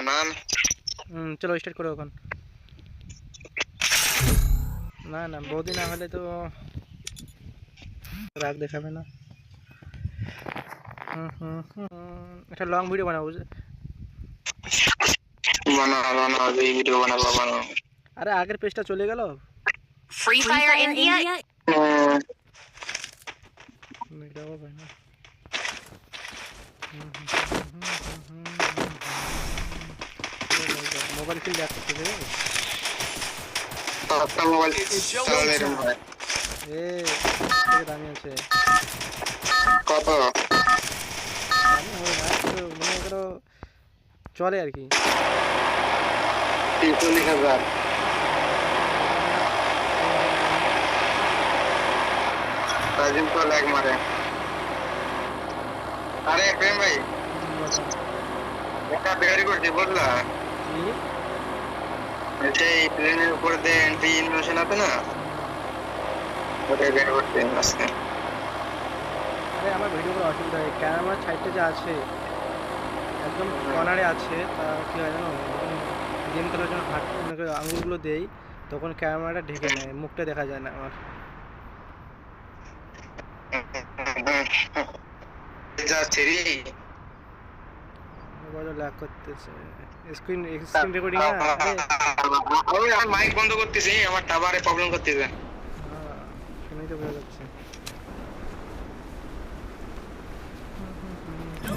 বানান। চলো স্টার্ট করো এখন। না না বৌদি না হলে তো রাগ দেখাবে না। একটা লং ভিডিও বানাবো। বানাও এই ভিডিও বানাও। আরে আগের পেজটা চলে গেল। ফ্রি ফায়ার ইন্ডিয়া মেটাবো ভাই না। মোবাইল ফিল ব্যাক করতে দেবে। একটা মোবাইল চালালে এরকম হয়। দামি আছে কত? দামি হবে না তো মনে করো চলে আর কি। 40,000 রাজিম তো ল্যাগ মারে। আরে প্রেম ভাই একটা বেরি করছি বুঝলা? এই প্লেনের উপরে যে এন্ট্রি ইনভেশন আছে না, ওটাই বের করতে আসছে। আরে আমার ভিডিও করে অসুবিধা হয়, ক্যামেরা সাইডটা যে আছে একদম কর্নারে আছে, তা কী হয় জানো, গেম খেলার জন্য হাত আঙুলগুলো দেই তখন ক্যামেরাটা ঢেকে নেয়, মুখটা দেখা যায় না আমার। ল্যাগ করতেছে স্ক্রিন রেকর্ডিং না। আরে আমি মাইক বন্ধ করতেছি, আমার টাওয়ারে প্রবলেম করতেছে। শুনেই তো বোঝা যাচ্ছে।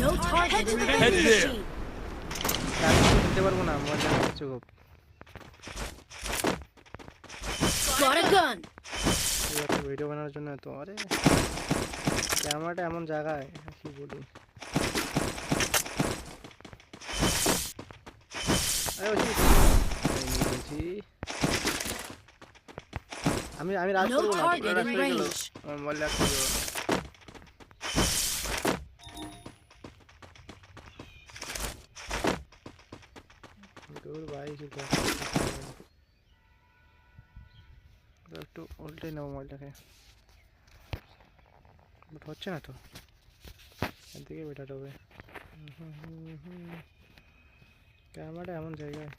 No target in Head there. দিতে পারবো না, মজা হচ্ছে খুব। Got a gun. ভিডিও বানানোর জন্য তো আরে ক্যামেরাটা এমন জায়গায় কি বলি। আমি রাজ No করবো না, target রাজ in করে গেল range. মোবাইল রাজ করে দেবো। দূর ভাই একটু উল্টে নেবো মোবাইলটাকে, বাট হচ্ছে না তো, এদিকে বেটার হবে। ক্যামেরাটা এমন জায়গায়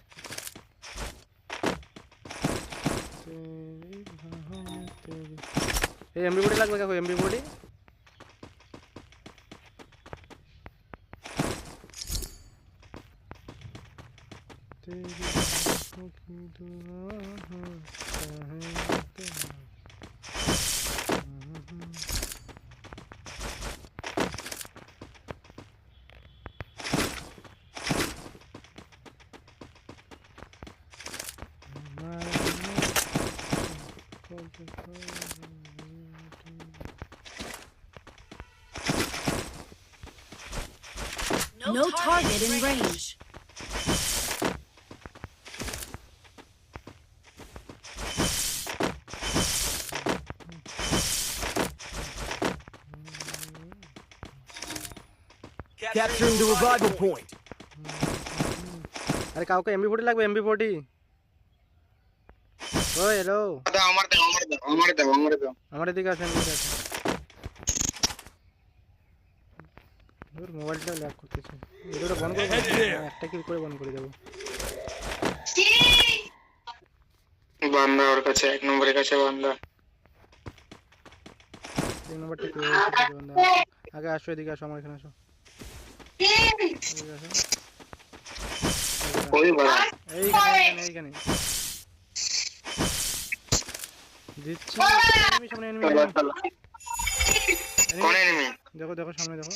এই এমবি বডি লাগবে কাকু, MB body No target in range. Capturing the revival point. আরে কাউকে এমবি বডি লাগবে, এমবি বডি। ও হ্যালো আমার এদিকে আছে, এমবি আছে। ওর মোবাইলটা ল্যাগ করতেছে, ভিডিওটা বন্ধ করে একটা কিল করে বন্ধ করে দেবো। বান্দা ওর কাছে, 1 নম্বরের কাছে বান্দা। 3 নম্বরটা কি বান্দা? আগে আসো, এদিকে আসো, আমার এখানে আসো। এদিকে আসো। ওই বাড়া এইখানে দিচ্ছি। এনিমি সামনে, এনিমি কোন এনিমি? দেখো সামনে দেখো।